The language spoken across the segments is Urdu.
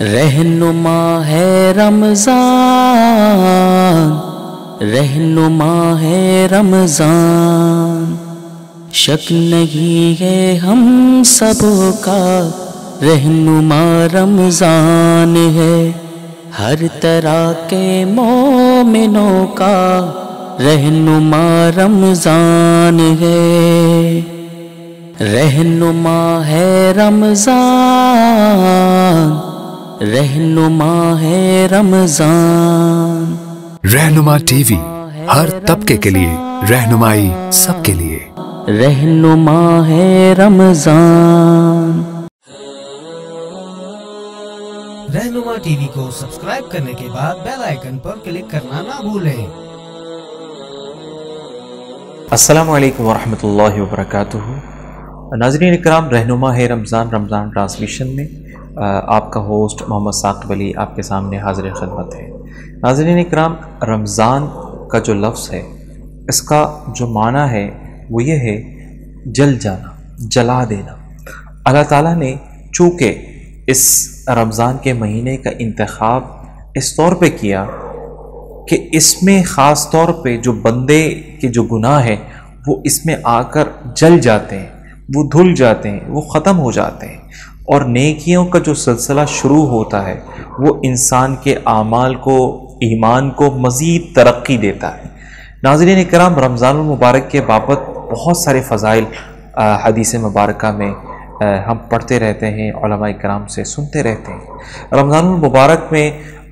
رہنما ہے رمضان، رہنما ہے رمضان، شک نہیں ہے ہم سب کا رہنما رمضان ہے، ہر طرح کے مومنوں کا رہنما رمضان ہے، رہنما ہے رمضان، رہنما ہے رمضان۔ رہنما ٹی وی ہر طبقے کے لیے رہنمائی، سب کے لیے رہنما ہے رمضان۔ رہنما ٹی وی کو سبسکرائب کرنے کے بعد بیل آئیکن پر کلک کرنا نہ بھولیں۔ السلام علیکم ورحمۃ اللہ وبرکاتہ۔ ناظرین اکرام، رہنما ہے رمضان ٹرانسمیشن میں آپ کا ہوسٹ محمد ثاقب علی آپ کے سامنے حاضر خدمت ہے۔ ناظرین اکرام، رمضان کا جو لفظ ہے اس کا جو معنی ہے وہ یہ ہے جل جانا، جلا دینا۔ اللہ تعالیٰ نے چونکہ اس رمضان کے مہینے کا انتخاب اس طور پہ کیا کہ اس میں خاص طور پہ جو بندے کے جو گناہ ہیں وہ اس میں آ کر جل جاتے ہیں، وہ دھل جاتے ہیں، وہ ختم ہو جاتے ہیں، اور نیکیوں کا جو سلسلہ شروع ہوتا ہے وہ انسان کے اعمال کو، ایمان کو مزید ترقی دیتا ہے۔ ناظرین اکرام، رمضان المبارک کے بابت بہت سارے فضائل حدیث مبارکہ میں ہم پڑھتے رہتے ہیں، علماء کرام سے سنتے رہتے ہیں۔ رمضان المبارک میں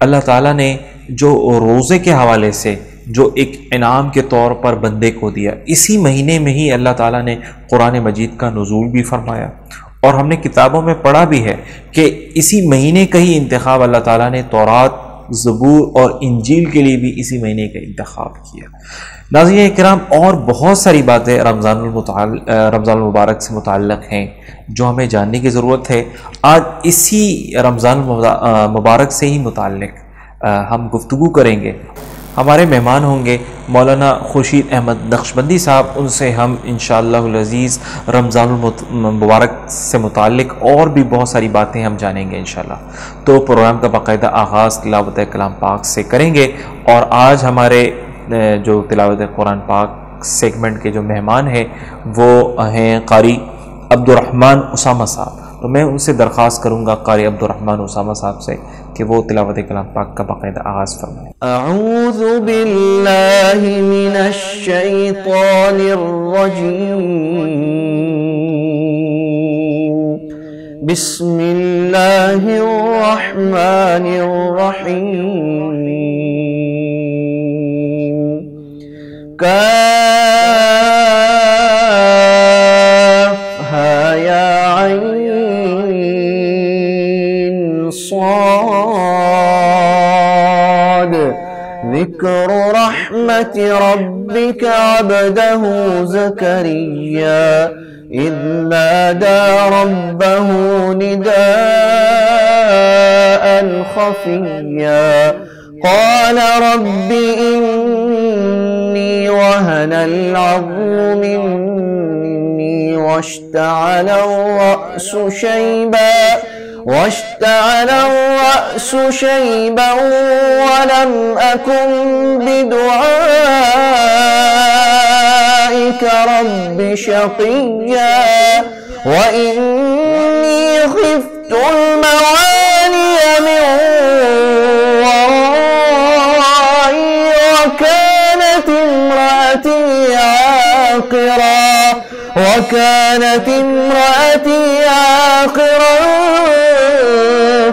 اللہ تعالیٰ نے جو روزے کے حوالے سے جو ایک انعام کے طور پر بندے کو دیا، اسی مہینے میں ہی اللہ تعالیٰ نے قرآن مجید کا نزول بھی فرمایا، اور ہم نے کتابوں میں پڑھا بھی ہے کہ اسی مہینے کا ہی انتخاب اللہ تعالیٰ نے تورات، زبور اور انجیل کے لیے بھی اسی مہینے کا انتخاب کیا۔ ناظرین اکرام، اور بہت ساری باتیں رمضان المبارک سے متعلق ہیں جو ہمیں جاننے کی ضرورت ہے۔ آج اسی رمضان مبارک سے ہی متعلق ہم گفتگو کریں گے۔ ہمارے مہمان ہوں گے مولانا خورشید احمد نقشبندی صاحب، ان سے ہم انشاءاللہ العزیز رمضان المبارک سے متعلق اور بھی بہت ساری باتیں ہم جانیں گے انشاءاللہ۔ تو پروگرام کا باقاعدہ آغاز تلاوت کلام پاک سے کریں گے، اور آج ہمارے جو تلاوت قرآن پاک سیگمنٹ کے جو مہمان ہیں وہ ہیں قاری عبدالرحمن اسامہ صاحب۔ تو میں ان سے درخواست کروں گا قاری عبدالرحمن اسامہ صاحب سے کہ وہ تلاوت کلام پاک کا باقاعدہ آغاز فرمائیں۔ اعوذ باللہ من الشیطان الرجیم، بسم اللہ الرحمن الرحیم، کافہا یا عین صاد، ذکر رحمت ربک عبدہ زکریا اذ نادى ربه نداء خفيا قال رب إني وهن العظم مني واشتعل الرأس شيبا ولم أكن بدعائك رب شقيا وإني خفت الموالي من ورائي وكانت امرأتي عاقرا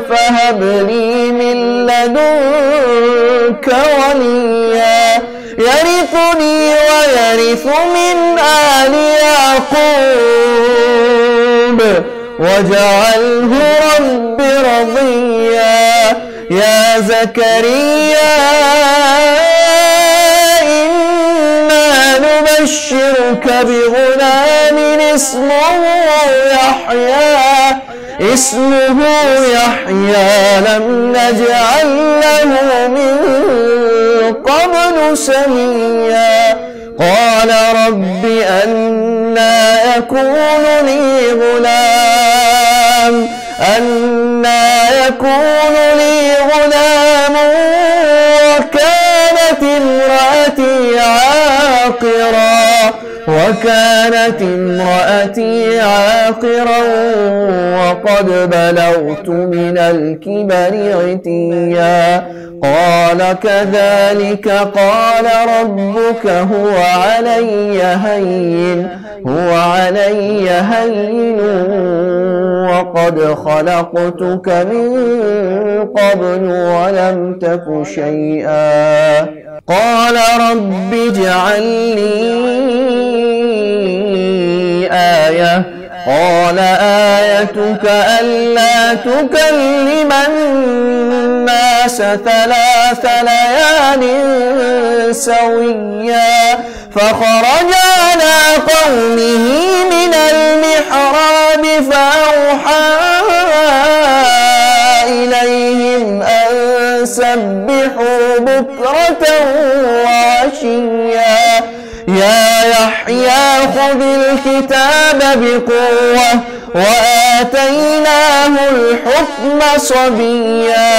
فهب لي من لدنك وليا يرثني ويرث من آل يعقوب واجعله رب رضيا يا زكريا إنا نبشرك بغلام اسمه يحيى لم نجعل له من قبل سميا قال رب أنى يكون لي غلام أنى يكون وكانت امرأتي عاقرا وقد بلغت من الكبر عتيا قال كذلك قال ربك هو علي هين وقد خلقتك من قبل ولم تك شيئا قال رب اجعل لي آية قال آيتك ألا تكلم الناس 3 ليال سويا فخرج على قومه من المحراب فأوحى إليهم أن سبحوا بكرة وعشيا يا يحيى خذ الكتاب بقوة وآتيناه الحكم صبيا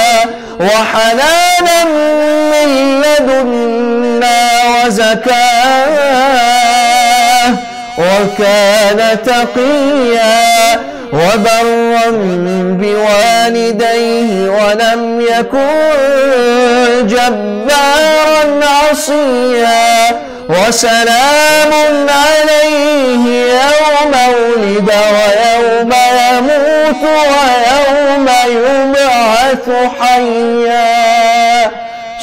وحنانا من لدنا وزكاة وكان تقيا وبرا بوالديه ولم يكن جبارا عصيا وسلام عليه يوم ولد ويوم يموت ويوم يبعث حيا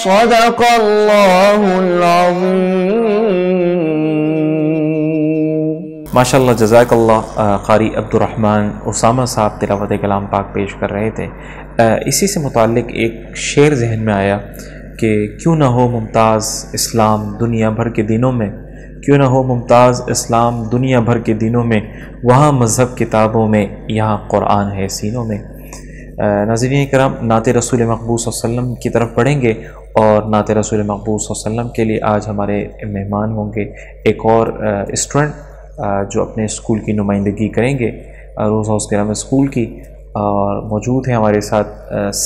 صدق الله العظيم ماشاءاللہ جزاک اللہ قاری عبدالرحمن اسامہ صاحب تلاوت کلام پاک پیش کر رہے تھے۔ اسی سے متعلق ایک شعر ذہن میں آیا کہ کیوں نہ ہو ممتاز اسلام دنیا بھر کے دینوں میں، کیوں نہ ہو ممتاز اسلام دنیا بھر کے دینوں میں، وہاں مذہب کتابوں میں، یہاں قرآن ہے سینوں میں۔ ناظرین کرام، نعت رسول مقبول صلی اللہ علیہ وسلم کی طرف پڑھیں گے، اور نعت رسول مقبول صلی اللہ علیہ وسلم کے لیے آج ہمارے مہمان ہوں گے ایک اور اسٹوڈنٹ جو اپنے اسکول کی نمائندگی کریں گے، روز ہاؤس کرام اسکول کی، اور موجود ہیں ہمارے ساتھ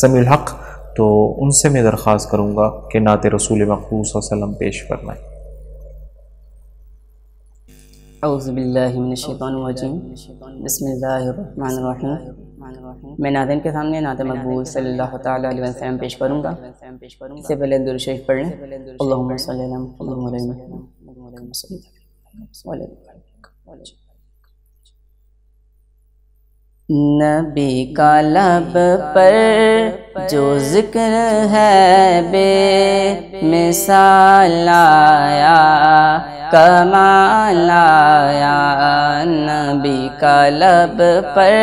سمیع الحق۔ تو ان سے میں درخواست کروں گا کہ نعت رسول مقبول صلی اللہ علیہ وسلم پیش فرمائیں۔ اعوذ باللہ من الشیطان الرجیم، بسم اللہ الرحمن الرحیم۔ میں ناظرین کے سامنے نعت مقبول صلی اللہ تعالیٰ علیہ وسلم پیش کروں گا۔ اس سے پہلے درود شریف پڑھ لیں۔ اللہم صلی علی محمد وعلی آل محمد۔ نبی کا لب پر جو ذکر ہے بے مثال آیا، کمال آیا۔ نبی کا لب پر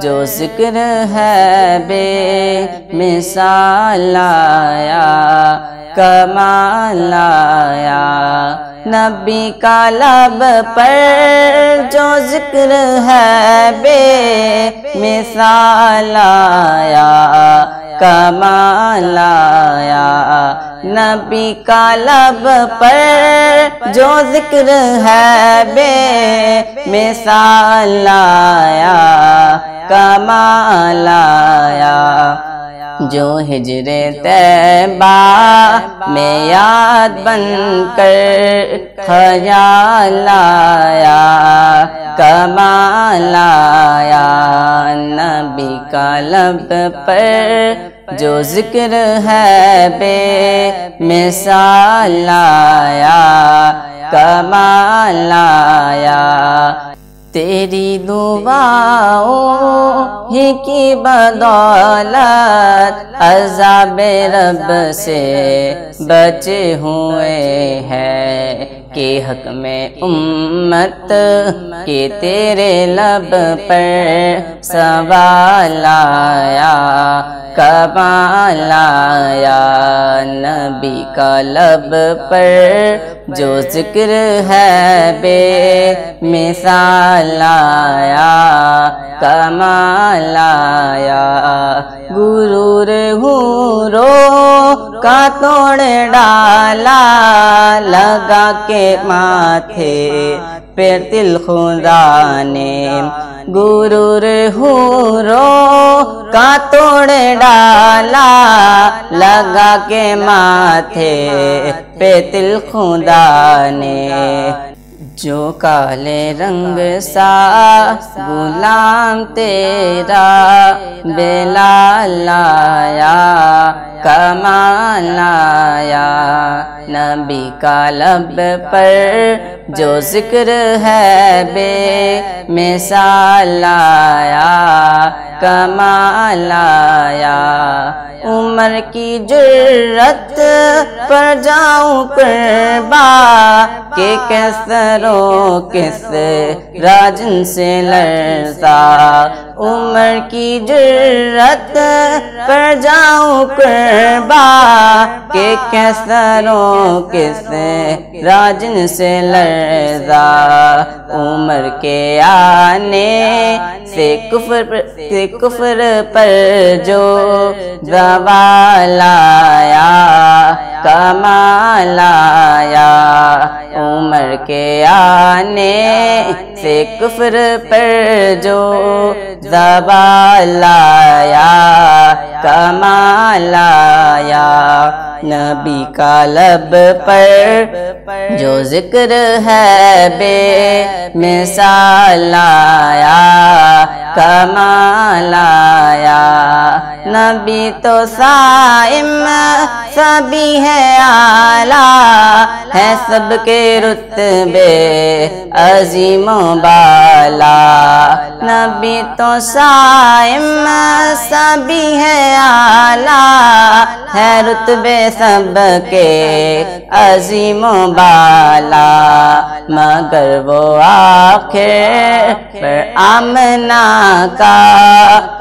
جو ذکر ہے بے مثال آیا، کمال آیا۔ نبی کا لب پر جو ذکر ہے بے مثال آیا، کمال آیا۔ نبی کا لب پر جو ذکر ہے بے مثال آیا، کمال آیا۔ جو ہجر طیبہ میں یاد بن کر خیال آیا، کمال آیا۔ نبی کا لب پر جو ذکر ہے بے مثال آیا، کمال آیا۔ تیری دعاؤں ہی کی بدولت عذاب رب سے بچے ہوئے ہیں، کہ حق میں امت کے تیرے لب پر سوال آیا، کمال آیا۔ نبی کا لب پر جو ذکر ہے بے مثال آیا، کمال آیا۔ غرور حوروں کا توڑ ڈالا، لگا کے ماتھے پہ تل خدا نے۔ غرور حوروں کا توڑ ڈالا، لگا کے ماتھے پہ تل خدا نے۔ جو کالے رنگ سا غلام تیرا بلال آیا کمال آیا، نبی کا لب پر جو ذکر ہے بے مثال آیا کمال آیا، عمر کی جرت پر جاؤں قربا کہ کس رو کس راجن سے لرزا، عمر کی جرت پر جاؤں قربا کہ کس رو کس راجن سے لرزا، عمر کے آنے سے کفر پر جو زوال آیا کمال آیا، عمر کے آنے سے کفر پر جو زوال آیا کمال آیا، نبی کا لب پر جو ذکر ہے بے مثال آیا کمال آیا، نبی تو صائم سبھی ہے اعلیٰ ہے، سب کے رتبے عظیم و بالا، نبی تو صائم سبھی ہے اعلیٰ ہے، رتبے سب کے عظیم و بالا، مگر وہ آخر پر آمنہ کا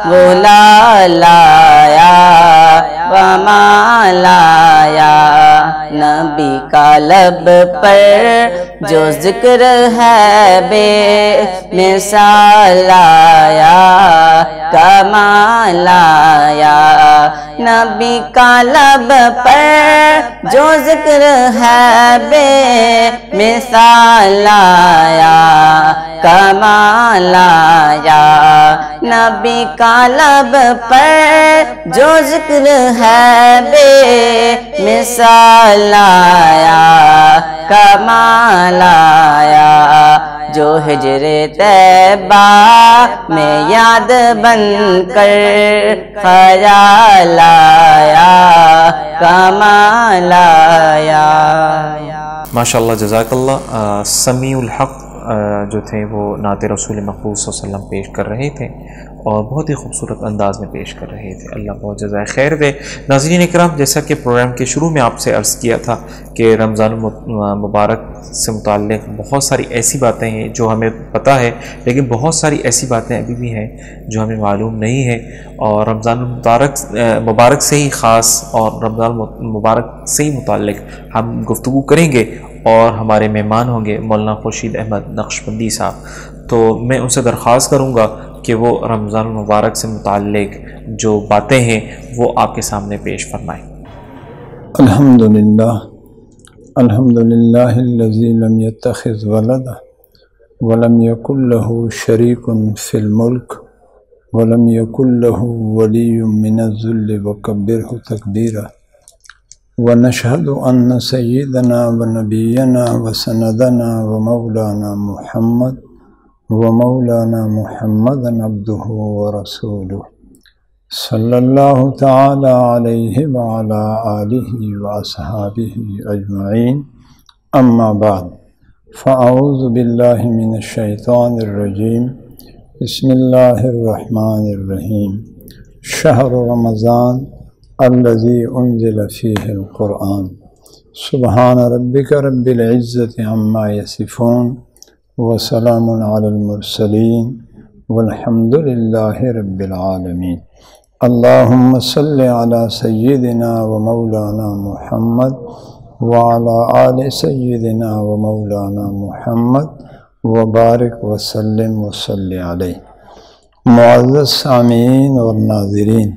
وہ لال آیا ومال آیا، نبی کا لب پر جو ذکر ہے بے مثال آیا کمال آیا، نبی کا لب پر جو ذکر ہے بے مثال آیا کمال آیا، نبی کا لب پر جو ذکر ہے بے مثال آیا کمال آیا، جو ہجر طیبہ میں یاد بن کر خیال آیا کمال آیا۔ ماشاءاللہ، جزاک اللہ۔ سمیع الحق جو تھے وہ نعت رسول مقبول صلی اللہ علیہ وسلم پیش کر رہے تھے اور بہت ہی خوبصورت انداز میں پیش کر رہے تھے، اللہ بہت جزائے خیر دے۔ ناظرین اکرام، جیسا کہ پروگرام کے شروع میں آپ سے عرض کیا تھا کہ رمضان المبارک سے متعلق بہت ساری ایسی باتیں ہیں جو ہمیں پتہ ہے، لیکن بہت ساری ایسی باتیں ابھی بھی ہیں جو ہمیں معلوم نہیں ہے، اور رمضان مبارک سے ہی خاص اور رمضان مبارک سے ہی متعلق ہم گفتگو کریں گے، اور ہمارے مہمان ہوں گے مولانا خورشید احمد نقشبندی صاحب۔ تو میں ان سے درخواست کروں گا کہ وہ رمضان المبارک سے متعلق جو باتیں ہیں وہ آپ کے سامنے پیش فرمائیں۔ الحمدللہ الحمدللہ الذی لم یتخذ ولدا ولم یکن له شریک فی الملک ولم یکن له ولی من الذل وکبرہ تکبیرا، ونشهد أن سيدنا ونبينا وسندنا ومولانا محمدا عبده ورسوله صلى الله تعالى عليه وعلى آله وأصحابه أجمعين، أما بعد، فأعوذ بالله من الشيطان الرجيم، بسم الله الرحمن الرحيم، شهر رمضان الذي أنزل فيه القرآن، سبحان ربك رب العزة عما يصفون وسلام على المرسلين والحمد لله رب العالمين، اللهم صل على سيدنا ومولانا محمد وعلى آل سيدنا ومولانا محمد وبارك وسلم وصل عليه۔ معزز سامعین اور ناظرین،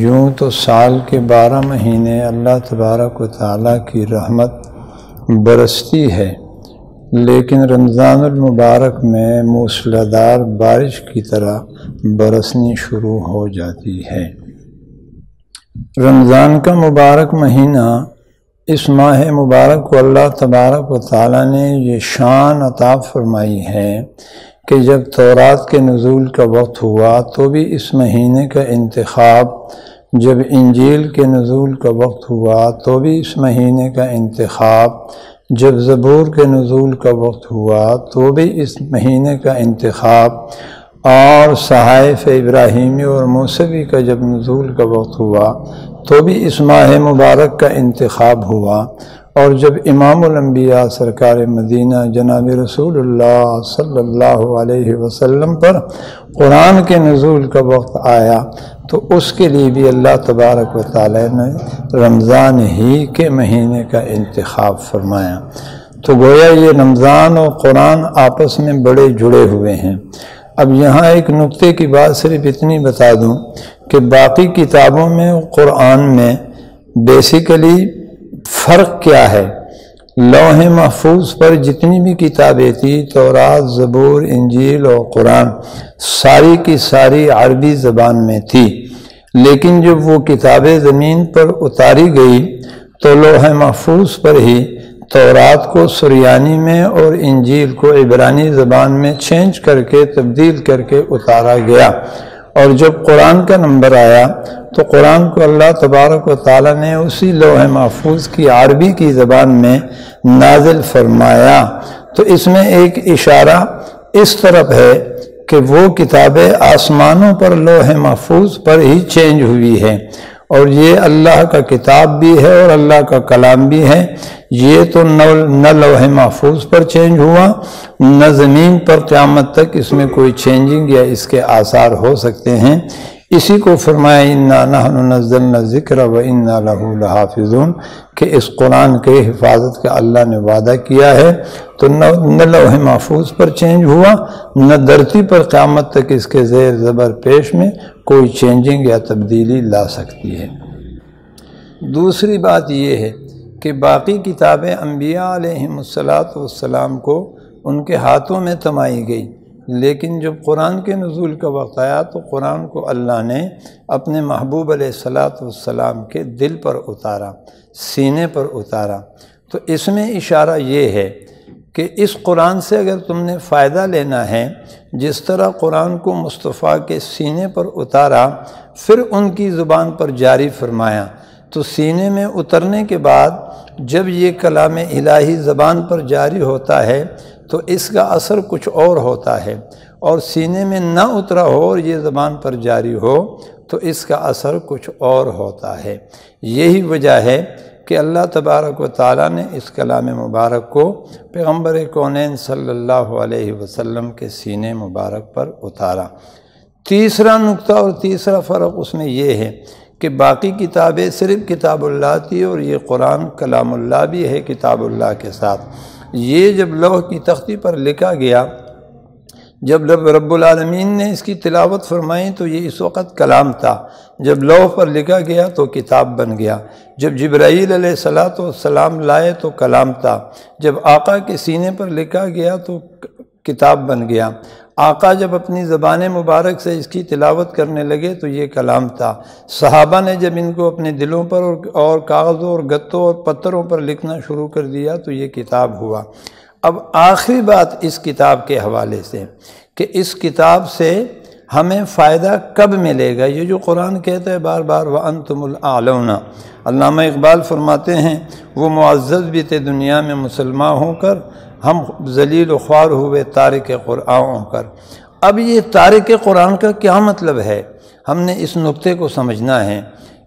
یوں تو سال کے 12 مہینے اللہ تبارک و تعالیٰ کی رحمت برستی ہے، لیکن رمضان المبارک میں موسلادھار بارش کی طرح برسنی شروع ہو جاتی ہے۔ رمضان کا مبارک مہینہ اس ماہ مبارک کو اللہ تبارک و تعالیٰ نے یہ شان عطا فرمائی ہے کہ جب تورات کے نزول کا وقت ہوا تو بھی اس مہینے کا انتخاب، جب انجیل کے نزول کا وقت ہوا تو بھی اس مہینے کا انتخاب، جب زبور کے نزول کا وقت ہوا تو بھی اس مہینے کا انتخاب، اور صحائف ابراہیمی اور موسوی کا جب نزول کا وقت ہوا تو بھی اس ماہ مبارک کا انتخاب ہوا، اور جب امام الانبیاء سرکار مدینہ جناب رسول اللہ صلی اللہ علیہ وسلم پر قرآن کے نزول کا وقت آیا تو اس کے لیے بھی اللہ تبارک و تعالی نے رمضان ہی کے مہینے کا انتخاب فرمایا۔ تو گویا یہ رمضان اور قرآن آپس میں بڑے جڑے ہوئے ہیں۔ اب یہاں ایک نقطے کی بات صرف اتنی بتا دوں کہ باقی کتابوں میں قرآن میں بیسیکلی فرق کیا ہے؟ لوح محفوظ پر جتنی بھی کتابیں تھیں، تورات، زبور، انجیل اور قرآن، ساری کی ساری عربی زبان میں تھی، لیکن جب وہ کتابیں زمین پر اتاری گئی تو لوح محفوظ پر ہی تورات کو سریانی میں اور انجیل کو عبرانی زبان میں چینج کر کے تبدیل کر کے اتارا گیا، اور جب قرآن کا نمبر آیا تو قرآن کو اللہ تبارک و تعالیٰ نے اسی لوح محفوظ کی عربی کی زبان میں نازل فرمایا۔ تو اس میں ایک اشارہ اس طرف ہے کہ وہ کتابیں آسمانوں پر لوح محفوظ پر ہی چینج ہوئی ہے، اور یہ اللہ کا کتاب بھی ہے اور اللہ کا کلام بھی ہے۔ یہ تو نہ لوح محفوظ پر چینج ہوا، نہ زمین پر قیامت تک اس میں کوئی چینجنگ یا اس کے آثار ہو سکتے ہیں۔ اسی کو فرمایا اِنَّا نَحْنُ نَزَّلْنَا الذِّكْرَ وَإِنَّا لَهُ لَحَافِظُونَ کہ اس قرآن کے حفاظت کا اللہ نے وعدہ کیا ہے۔ تو نہ لوح محفوظ پر چینج ہوا، نہ دھرتی پر قیامت تک اس کے زیر زبر پیش میں کوئی چینجنگ یا تبدیلی لا سکتی ہے۔ دوسری بات یہ ہے کہ باقی کتابیں انبیاء علیہم السلام کو ان کے ہاتھوں میں تھمائی گئی، لیکن جب قرآن کے نزول کا وقت آیا تو قرآن کو اللہ نے اپنے محبوب علیہ السلام کے دل پر اتارا، سینے پر اتارا۔ تو اس میں اشارہ یہ ہے کہ اس قرآن سے اگر تم نے فائدہ لینا ہے، جس طرح قرآن کو مصطفیٰ کے سینے پر اتارا پھر ان کی زبان پر جاری فرمایا، تو سینے میں اترنے کے بعد جب یہ کلام الہی زبان پر جاری ہوتا ہے تو اس کا اثر کچھ اور ہوتا ہے، اور سینے میں نہ اترا ہو اور یہ زبان پر جاری ہو تو اس کا اثر کچھ اور ہوتا ہے۔ یہی وجہ ہے کہ اللہ تبارک و تعالیٰ نے اس کلام مبارک کو پیغمبر کونین صلی اللہ علیہ وسلم کے سینے مبارک پر اتارا۔ تیسرا نقطہ اور تیسرا فرق اس میں یہ ہے کہ باقی کتابیں صرف کتاب اللہ تھی اور یہ قرآن کلام اللہ بھی ہے کتاب اللہ کے ساتھ۔ یہ جب لوح کی تختی پر لکھا گیا، جب رب العالمین نے اس کی تلاوت فرمائی تو یہ اس وقت کلام تھا، جب لوح پر لکھا گیا تو کتاب بن گیا، جب جبرائیل علیہ السلام لائے تو کلام تھا، جب آقا کے سینے پر لکھا گیا تو کتاب بن گیا، آقا جب اپنی زبان مبارک سے اس کی تلاوت کرنے لگے تو یہ کلام تھا، صحابہ نے جب ان کو اپنے دلوں پر اور کاغذوں اور گتوں اور پتھروں پر لکھنا شروع کر دیا تو یہ کتاب ہوا۔ اب آخری بات اس کتاب کے حوالے سے کہ اس کتاب سے ہمیں فائدہ کب ملے گا، یہ جو قرآن کہتا ہے بار بار وَأَنْتُمُ الْأَعْلَوْنَ، علامہ اقبال فرماتے ہیں وہ معزز بھی تھے دنیا میں مسلمان ہو کر، ہم ذلیل و خوار ہوئے تارک قرآن ہو کر۔ اب یہ تارک قرآن کا کیا مطلب ہے، ہم نے اس نقطے کو سمجھنا ہے۔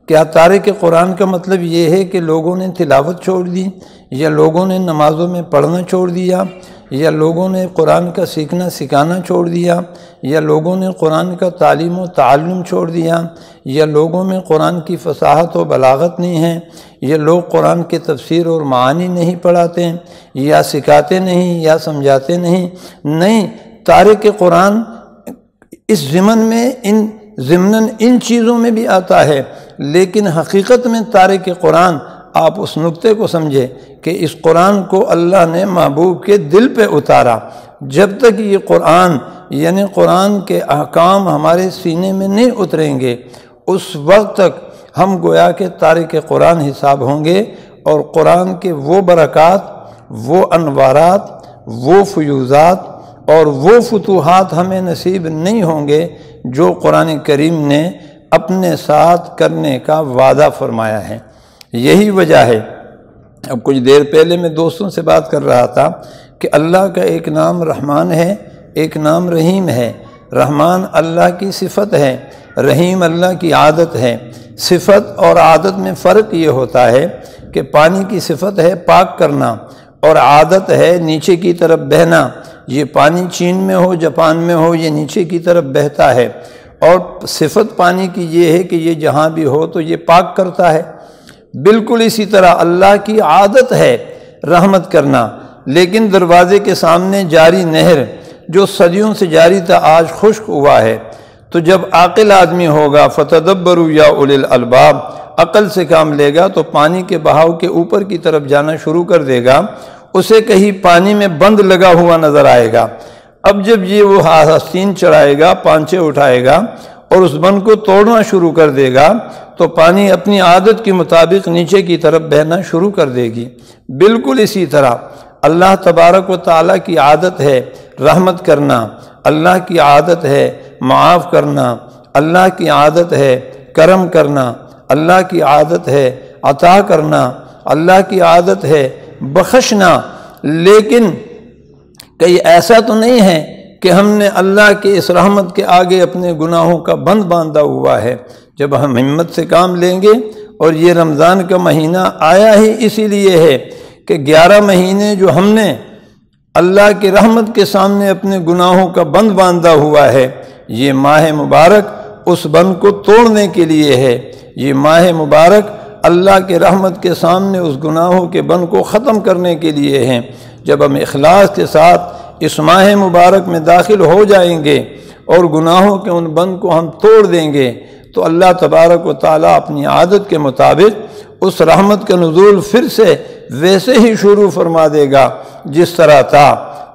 کیا تارک قرآن کا مطلب یہ ہے کہ لوگوں نے تلاوت چھوڑ دی، یا لوگوں نے نمازوں میں پڑھنا چھوڑ دیا، یا لوگوں نے قرآن کا سیکھنا سکھانا چھوڑ دیا، یا لوگوں نے قرآن کا تعلیم و تعلم چھوڑ دیا، یا لوگوں میں قرآن کی فصاحت و بلاغت نہیں ہے، یا لوگ قرآن کے تفسیر اور معانی نہیں پڑھاتے، یا سکھاتے نہیں، یا سمجھاتے نہیں، تارک قرآن اس ضمن میں ضمناً ان چیزوں میں بھی آتا ہے، لیکن حقیقت میں تارک قرآن آپ اس نقطے کو سمجھے کہ اس قرآن کو اللہ نے محبوب کے دل پہ اتارا۔ جب تک یہ قرآن یعنی قرآن کے احکام ہمارے سینے میں نہیں اتریں گے اس وقت تک ہم گویا کہ تارک قرآن حساب ہوں گے، اور قرآن کے وہ برکات، وہ انوارات، وہ فیوزات اور وہ فتوحات ہمیں نصیب نہیں ہوں گے جو قرآن کریم نے اپنے ساتھ کرنے کا وعدہ فرمایا ہے۔ یہی وجہ ہے، اب کچھ دیر پہلے میں دوستوں سے بات کر رہا تھا کہ اللہ کا ایک نام رحمان ہے، ایک نام رحیم ہے۔ رحمان اللہ کی صفت ہے، رحیم اللہ کی عادت ہے۔ صفت اور عادت میں فرق یہ ہوتا ہے کہ پانی کی صفت ہے پاک کرنا اور عادت ہے نیچے کی طرف بہنا۔ یہ پانی چین میں ہو، جاپان میں ہو، یہ نیچے کی طرف بہتا ہے، اور صفت پانی کی یہ ہے کہ یہ جہاں بھی ہو تو یہ پاک کرتا ہے۔ بالکل اسی طرح اللہ کی عادت ہے رحمت کرنا، لیکن دروازے کے سامنے جاری نہر جو صدیوں سے جاری تھا آج خشک ہوا ہے، تو جب عاقل آدمی ہوگا فتدبروا یا اولی الالباب، عقل سے کام لے گا تو پانی کے بہاؤ کے اوپر کی طرف جانا شروع کر دے گا، اسے کہیں پانی میں بند لگا ہوا نظر آئے گا۔ اب جب یہ وہ آستین چڑھائے گا، پانچے اٹھائے گا اور اس بند کو توڑنا شروع کر دے گا تو پانی اپنی عادت کے مطابق نیچے کی طرف بہنا شروع کر دے گی۔ بالکل اسی طرح اللہ تبارک و تعالیٰ کی عادت ہے رحمت کرنا، اللہ کی عادت ہے معاف کرنا، اللہ کی عادت ہے کرم کرنا، اللہ کی عادت ہے عطا کرنا، اللہ کی عادت ہے بخشنا۔ لیکن کہیں ایسا تو نہیں ہے کہ ہم نے اللہ کے اس رحمت کے آگے اپنے گناہوں کا بند باندھا ہوا ہے۔ جب ہم ہمت سے کام لیں گے، اور یہ رمضان کا مہینہ آیا ہی اسی لیے ہے کہ 11 مہینے جو ہم نے اللہ کی رحمت کے سامنے اپنے گناہوں کا بند باندھا ہوا ہے، یہ ماہ مبارک اس بند کو توڑنے کے لیے ہے۔ یہ ماہ مبارک اللہ کے رحمت کے سامنے اس گناہوں کے بند کو ختم کرنے کے لیے ہیں۔ جب ہم اخلاص کے ساتھ اس ماہ مبارک میں داخل ہو جائیں گے اور گناہوں کے ان بند کو ہم توڑ دیں گے تو اللہ تبارک و تعالیٰ اپنی عادت کے مطابق اس رحمت کا نزول پھر سے ویسے ہی شروع فرما دے گا جس طرح تھا۔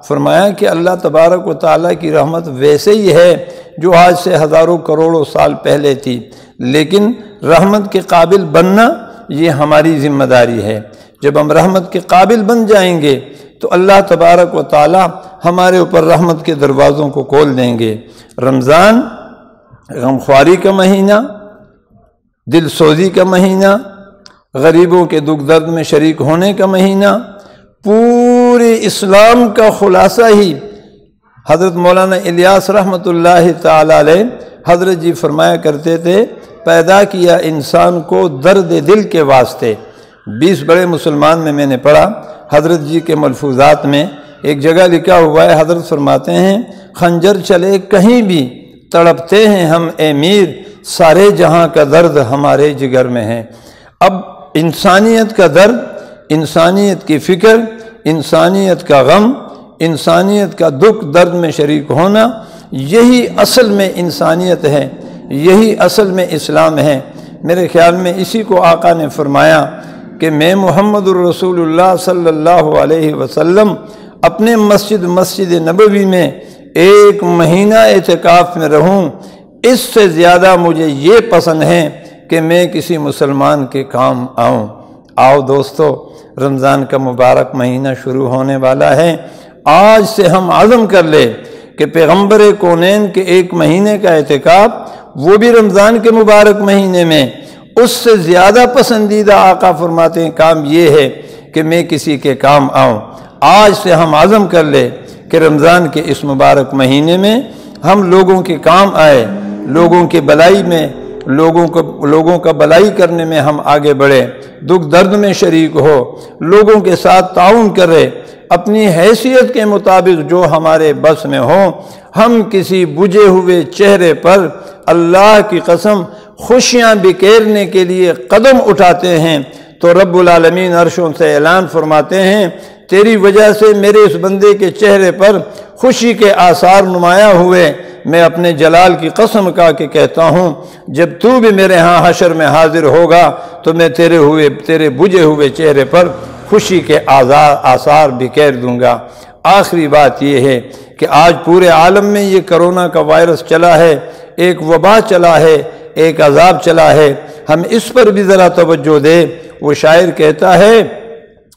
فرمایا کہ اللہ تبارک و تعالیٰ کی رحمت ویسے ہی ہے جو آج سے ہزاروں کروڑوں سال پہلے تھی، لیکن رحمت کے قابل بننا یہ ہماری ذمہ داری ہے۔ جب ہم رحمت کے قابل بن جائیں گے تو اللہ تبارک و تعالیٰ ہمارے اوپر رحمت کے دروازوں کو کھول دیں گے۔ رمضان غمخواری کا مہینہ، دل سوزی کا مہینہ، غریبوں کے دکھ درد میں شریک ہونے کا مہینہ، پورے اسلام کا خلاصہ ہی حضرت مولانا الیاس رحمۃ اللہ تعالی علیہ حضرت جی فرمایا کرتے تھے، پیدا کیا انسان کو درد دل کے واسطے۔ 20 بڑے مسلمان میں نے پڑھا حضرت جی کے ملفوظات میں ایک جگہ لکھا ہوا ہے، حضرت فرماتے ہیں خنجر چلے کہیں بھی تڑپتے ہیں ہم اے میر، سارے جہاں کا درد ہمارے جگر میں ہے۔ اب انسانیت کا درد، انسانیت کی فکر، انسانیت کا غم، انسانیت کا دکھ درد میں شریک ہونا، یہی اصل میں انسانیت ہے، یہی اصل میں اسلام ہے۔ میرے خیال میں اسی کو آقا نے فرمایا کہ میں محمد الرسول اللہ صلی اللہ علیہ وسلم اپنے مسجد نبوی میں 1 مہینہ اعتکاف میں رہوں، اس سے زیادہ مجھے یہ پسند ہے کہ میں کسی مسلمان کے کام آؤں۔ آؤ دوستو، رمضان کا مبارک مہینہ شروع ہونے والا ہے۔ آج سے ہم عزم کر لیں کہ پیغمبر کونین کے 1 مہینے کا اعتکاف، وہ بھی رمضان کے مبارک مہینے میں، اس سے زیادہ پسندیدہ آقا فرماتے ہیں کام یہ ہے کہ میں کسی کے کام آؤں۔ آج سے ہم عزم کر لیں کہ رمضان کے اس مبارک مہینے میں ہم لوگوں کے کام آئے، لوگوں کے بلائی میں، لوگوں کا بلائی کرنے میں ہم آگے بڑھے، دکھ درد میں شریک ہو، لوگوں کے ساتھ تعاون کرے، اپنی حیثیت کے مطابق جو ہمارے بس میں ہو۔ ہم کسی بجھے ہوئے چہرے پر اللہ کی قسم خوشیاں بکھیرنے کے لیے قدم اٹھاتے ہیں تو رب العالمین عرشوں سے اعلان فرماتے ہیں تیری وجہ سے میرے اس بندے کے چہرے پر خوشی کے آثار نمایاں ہوئے۔ میں اپنے جلال کی قسم کا کہ کہتا ہوں جب تو بھی میرے ہاں حشر میں حاضر ہوگا تو میں تیرے بجھے ہوئے چہرے پر خوشی کے آثار بکھیر دوں گا۔ آخری بات یہ ہے کہ آج پورے عالم میں یہ کرونا کا وائرس چلا ہے، ایک وبا چلا ہے، ایک عذاب چلا ہے۔ ہم اس پر بھی ذرا توجہ دیں وہ شاعر کہتا ہے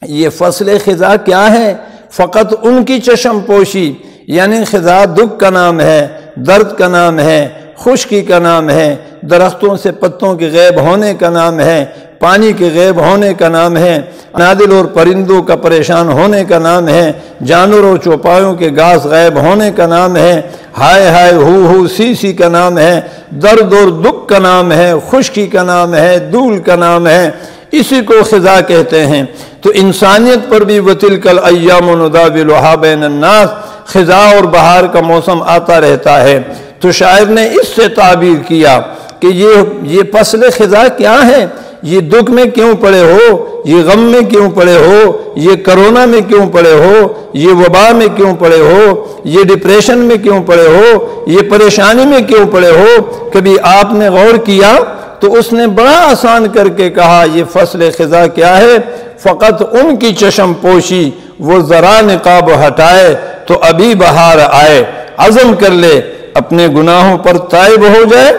یہ فصل خزاں کیا ہے، فقط ان کی چشم پوشی، یعنی خزاں دکھ کا نام ہے، درد کا نام ہے، خشکی کا نام ہے، درختوں سے پتوں کے غائب ہونے کا نام ہے، پانی کے غائب ہونے کا نام ہے، نادل اور پرندوں کا پریشان ہونے کا نام ہے، جانوروں چوپایوں کے گھاس غائب ہونے کا نام ہے، ہائے ہائے ہو سی سی کا نام ہے، درد اور دکھ کا نام ہے، خشکی کا نام ہے، دھول کا نام ہے، اسی کو خزاں کہتے ہیں۔ تو انسانیت پر بھی وَتِلْكَ الْأَيَّامُ نُدَاوِلُهَا بَيْنَ النَّاسِ، خزاں اور بہار کا موسم آتا رہتا ہے۔ تو شاعر نے اس سے تعبیر کیا کہ یہ فصل خزاں کیا ہے، یہ دکھ میں کیوں پڑے ہو، یہ غم میں کیوں پڑے ہو، یہ کرونا میں کیوں پڑے ہو، یہ وبا میں کیوں پڑے ہو، یہ ڈپریشن میں کیوں پڑے ہو، یہ پریشانی میں کیوں پڑے ہو۔ کبھی آپ نے غور کیا تو اس نے بڑا آسان کر کے کہا یہ فصل خزاں کیا ہے، فقط ان کی چشم پوشی، وہ ذرا نقاب ہٹائے تو ابھی بہار آئے۔ عزم کر لے اپنے گناہوں پر تائب ہو جائے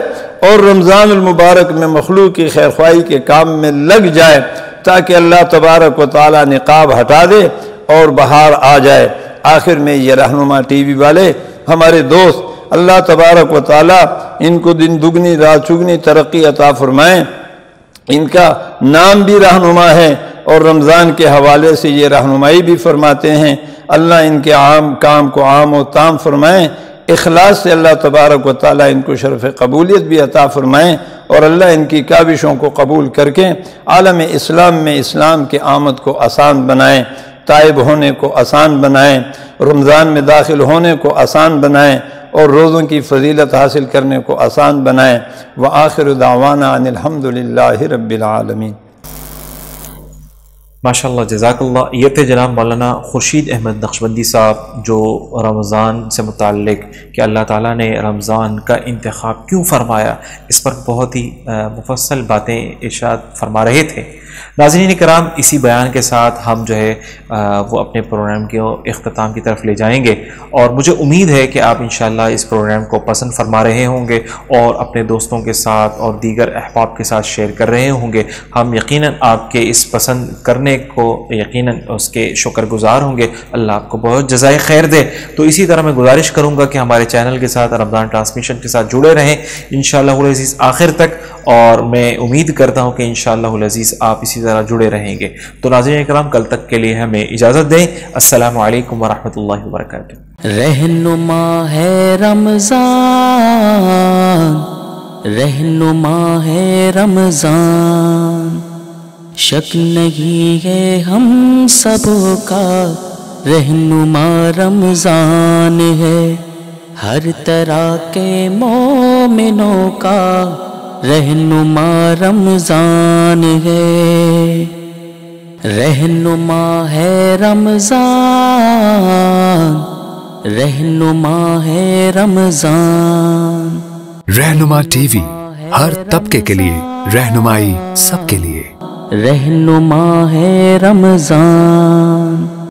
اور رمضان المبارک میں مخلوق کی خیر خواہی کے کام میں لگ جائے، تاکہ اللہ تبارک و تعالی نقاب ہٹا دے اور بہار آ جائے۔ آخر میں یہ رہنما ٹی وی والے ہمارے دوست، اللہ تبارک و تعالی ان کو دن دگنی رات چگنی ترقی عطا فرمائیں۔ ان کا نام بھی رہنما ہے اور رمضان کے حوالے سے یہ رہنمائی بھی فرماتے ہیں۔ اللہ ان کے عام کام کو عام و تام فرمائیں، اخلاص سے اللہ تبارک و تعالیٰ ان کو شرف قبولیت بھی عطا فرمائیں، اور اللہ ان کی کاوشوں کو قبول کر کے عالم اسلام میں اسلام کے آمد کو آسان بنائیں، تائب ہونے کو آسان بنائیں، رمضان میں داخل ہونے کو آسان بنائیں، اور روزوں کی فضیلت حاصل کرنے کو آسان بنائیں۔ وآخر دعوانا ان الحمد للہ رب العالمین۔ ماشاءاللہ، جزاک اللہ۔ یہ تھے جناب مولانا خورشید احمد نقشبندی صاحب، جو رمضان سے متعلق کہ اللہ تعالیٰ نے رمضان کا انتخاب کیوں فرمایا، اس پر بہت ہی مفصل باتیں ارشاد فرما رہے تھے۔ ناظرین کرام، اسی بیان کے ساتھ ہم جو ہے وہ اپنے پروگرام کے اختتام کی طرف لے جائیں گے، اور مجھے امید ہے کہ آپ انشاءاللہ اس پروگرام کو پسند فرما رہے ہوں گے اور اپنے دوستوں کے ساتھ اور دیگر احباب کے ساتھ شیئر کر رہے ہوں گے۔ ہم یقیناً آپ کے اس پسند کرنے کو یقیناً اس کے شکر گزار ہوں گے۔ اللہ آپ کو بہت جزائے خیر دے۔ تو اسی طرح میں گزارش کروں گا کہ ہمارے چینل کے ساتھ، رمضان ٹرانسمیشن کے ساتھ جڑے رہیں انشاءاللہ العزیز آخر تک، اور میں امید کرتا ہوں کہ انشاءاللہ العزیز آپ اسی طرح جڑے رہیں گے۔ تو ناظرین کرام، کل تک کے لیے ہمیں اجازت دیں۔ السلام علیکم ورحمۃ اللہ وبرکاتہ۔ رہنما ہے رمضان، رہنما ہے رمضان، شک نہیں ہے ہم سب کا رہنما رمضان ہے، ہر طرح کے مومنوں کا رہنما رمضان ہے، رہنما ہے رمضان، رہنما ہے رمضان۔ رہنما ٹی وی، ہر طبقے کے لیے رہنمائی، سب کے لیے۔ رہنما ہے رمضان۔